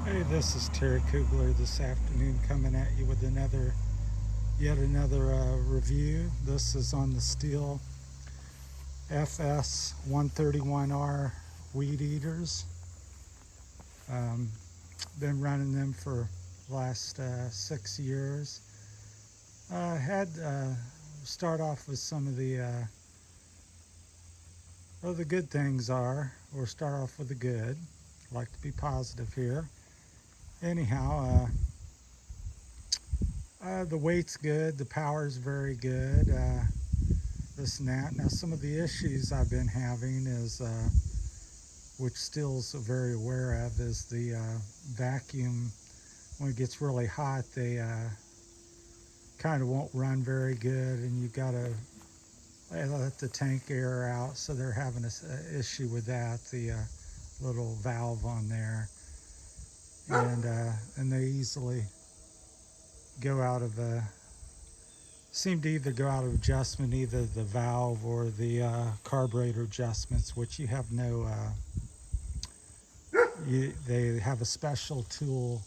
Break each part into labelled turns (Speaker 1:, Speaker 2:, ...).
Speaker 1: Hey, this is Terry Koogler this afternoon coming at you with yet another review. This is on the Stihl FS 131R weed eaters. Been running them for the last 6 years. Had start off with some of the good things or start off with the good. Like to be positive here. Anyhow, the weight's good, the power's very good, this and that. Now, some of the issues I've been having is, which Stihl's very aware of, is the vacuum. When it gets really hot, they kind of won't run very good, and you got to let the tank air out. So they're having an issue with that, the little valve on there. And they easily go out of seem to either go out of adjustment, either the valve or the carburetor adjustments, which you have no they have a special tool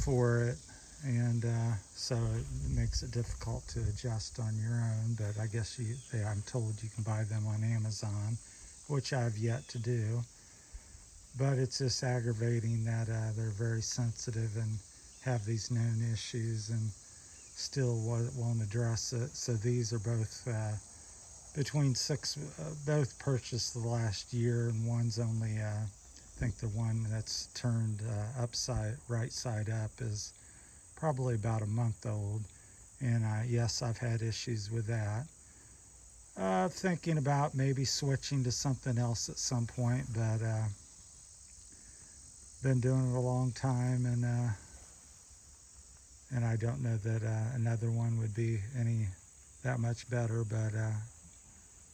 Speaker 1: for it, and so it makes it difficult to adjust on your own. But I guess I'm told you can buy them on Amazon, which I've yet to do. But it's just aggravating that they're very sensitive and have these known issues and still won't address it. So these are both between both purchased the last year, and one's only, I think the one that's turned right side up is probably about a month old. And yes, I've had issues with that. Thinking about maybe switching to something else at some point, but been doing it a long time, and I don't know that another one would be that much better, but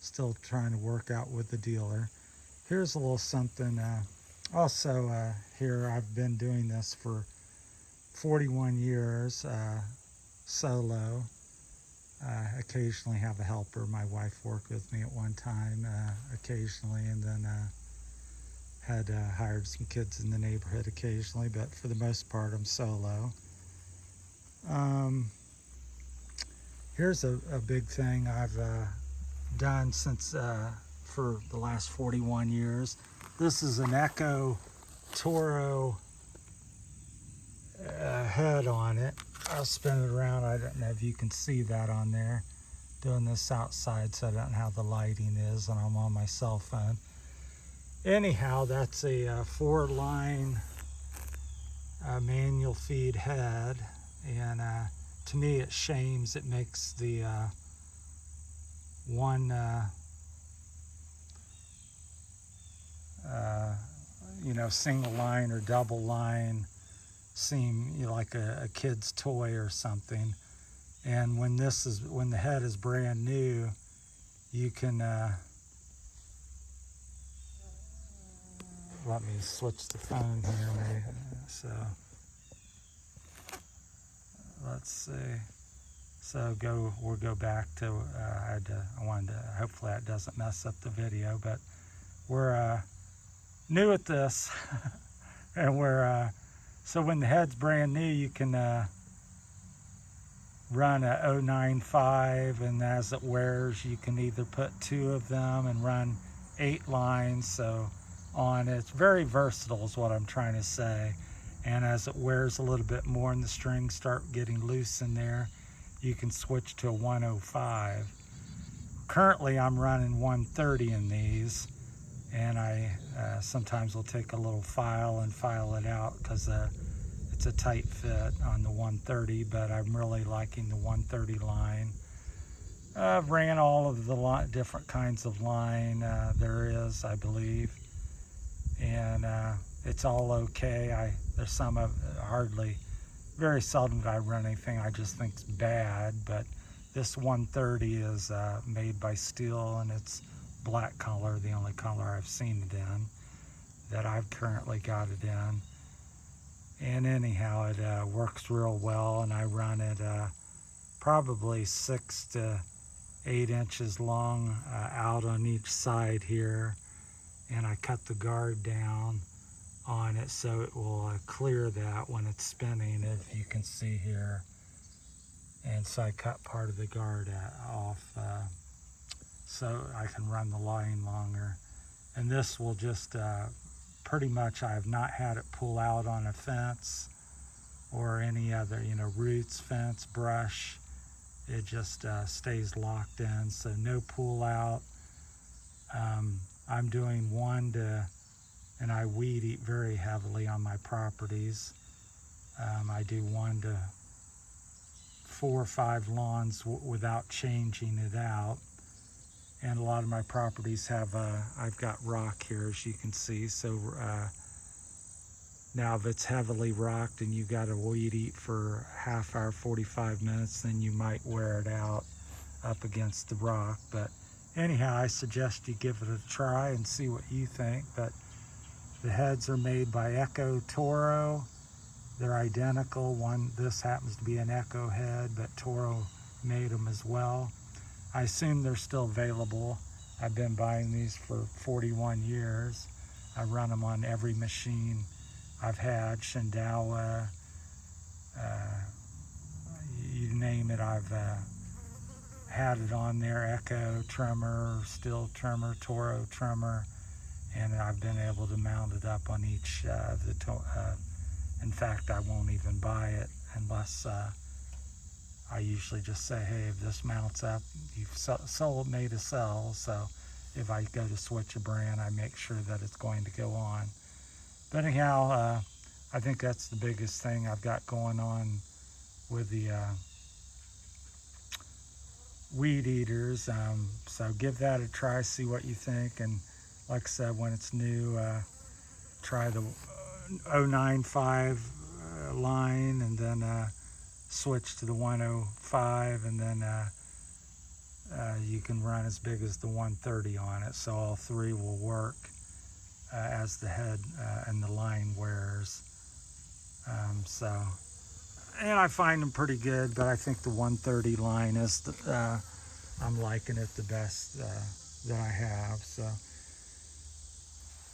Speaker 1: still trying to work out with the dealer. Here's a little something. Also, here I've been doing this for 41 years, solo. Occasionally have a helper. My wife worked with me at one time, occasionally, and then had hired some kids in the neighborhood occasionally, but for the most part I'm solo. Here's a big thing I've done since for the last 41 years. This is an Echo Toro head on it. I'll spin it around. I don't know if you can see that on there. Doing this outside, so I don't know how the lighting is, and I'm on my cell phone. Anyhow, that's a 4-line manual feed head, and to me it shames. It makes the one single line or double line seem like a kid's toy or something. And when the head is brand new, you can let me switch the phone here. So let's see. So we'll go back to hopefully that doesn't mess up the video, but we're new at this. And so when the head's brand new, you can run a 095, and as it wears you can either put 2 of them and run 8 lines. So on it's very versatile is what I'm trying to say. And as it wears a little bit more and the strings start getting loose in there, you can switch to a 105. Currently I'm running 130 in these, and I sometimes will take a little file and file it out because it's a tight fit on the 130, but I'm really liking the 130 line. I've ran all of the different kinds of line there is, I believe, and it's all okay. There's some very seldom I run anything I just think's bad, but this 130 is made by Stihl, and it's black color, the only color I've seen it in, that I've currently got it in. And anyhow, it works real well, and I run it probably 6 to 8 inches long out on each side here, and I cut the guard down on it, so it will clear that when it's spinning, if you can see here. And so I cut part of the guard off so I can run the line longer. And this will just pretty much, I have not had it pull out on a fence or any other, roots, fence, brush. It just stays locked in, so no pull out. I'm doing and I weed eat very heavily on my properties. I do 1 to 4 or 5 lawns without changing it out. And a lot of my properties have, I've got rock here, as you can see. So now if it's heavily rocked and you got to weed eat for half hour, 45 minutes, then you might wear it out up against the rock. But anyhow, I suggest you give it a try and see what you think. But the heads are made by Echo Toro. They're identical. This happens to be an Echo head, but Toro made them as well. I assume they're still available. I've been buying these for 41 years. I run them on every machine I've had, Shindawa, you name it, I've had it on there. Echo trimmer, Stihl trimmer, Toro trimmer, and I've been able to mount it up on each in fact, I won't even buy it unless I usually just say, hey, if this mounts up, you've made a sell. So if I go to switch a brand, I make sure that it's going to go on. But anyhow, I think that's the biggest thing I've got going on with the weed eaters. So give that a try, see what you think. And like I said, when it's new, try the 095 line, and then switch to the 105, and then you can run as big as the 130 on it. So all 3 will work as the head and the line wears. And I find them pretty good, but I think the 130 line is I'm liking it the best that I have. So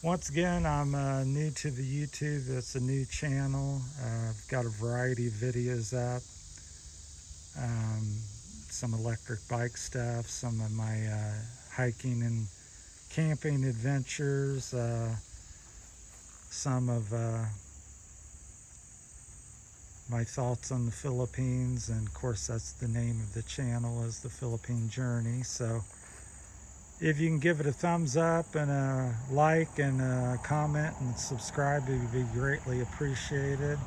Speaker 1: once again, I'm new to the YouTube. It's a new channel. I've got a variety of videos up. Some electric bike stuff, some of my hiking and camping adventures, some of my thoughts on the Philippines, and of course that's the name of the channel, is the Philippine Journey. So if you can give it a thumbs up and a like and a comment and subscribe, it would be greatly appreciated.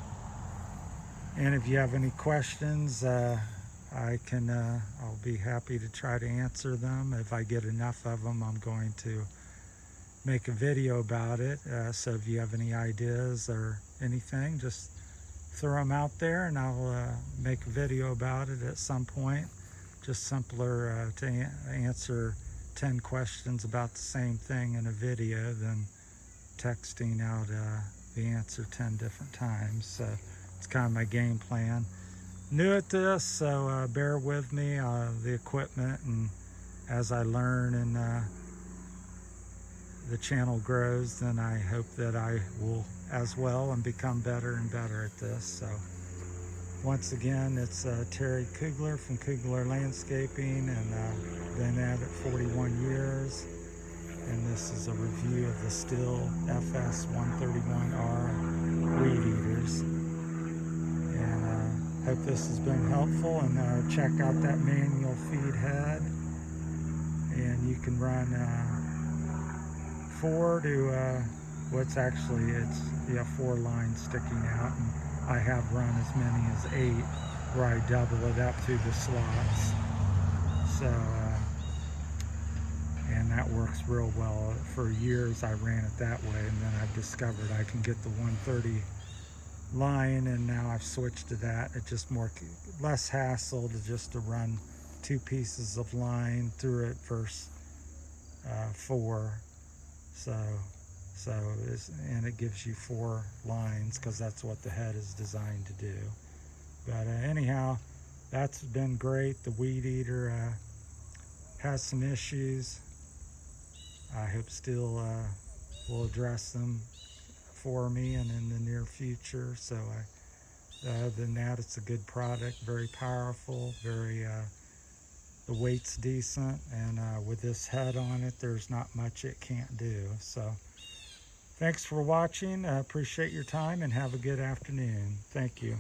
Speaker 1: And if you have any questions, I'll be happy to try to answer them. If I get enough of them, I'm going to make a video about it. So if you have any ideas or anything, just throw them out there and I'll make a video about it at some point. Just simpler to answer 10 questions about the same thing in a video than texting out the answer 10 different times. So it's kind of my game plan. New at this, so bear with me, the equipment, and as I learn and the channel grows, then I hope that I will as well and become better and better at this. So once again, it's Terry Koogler from Koogler Landscaping, and been at it 41 years. And this is a review of the Stihl FS 131R weed eaters. And hope this has been helpful, and check out that manual feed head. And you can run 4 to what's actually, it's 4 lines sticking out, and I have run as many as 8 where I double it up through the slots. So and that works real well. For years I ran it that way, and then I've discovered I can get the 130 line, and now I've switched to that. It's just less hassle to run 2 pieces of line through it versus 4. And it gives you 4 lines because that's what the head is designed to do. But anyhow, that's been great. The weed eater has some issues. I hope Stihl will address them for me and in the near future. So other than that, it's a good product, very powerful, very the weight's decent, and with this head on it, there's not much it can't do. So thanks for watching. I appreciate your time, and have a good afternoon. Thank you.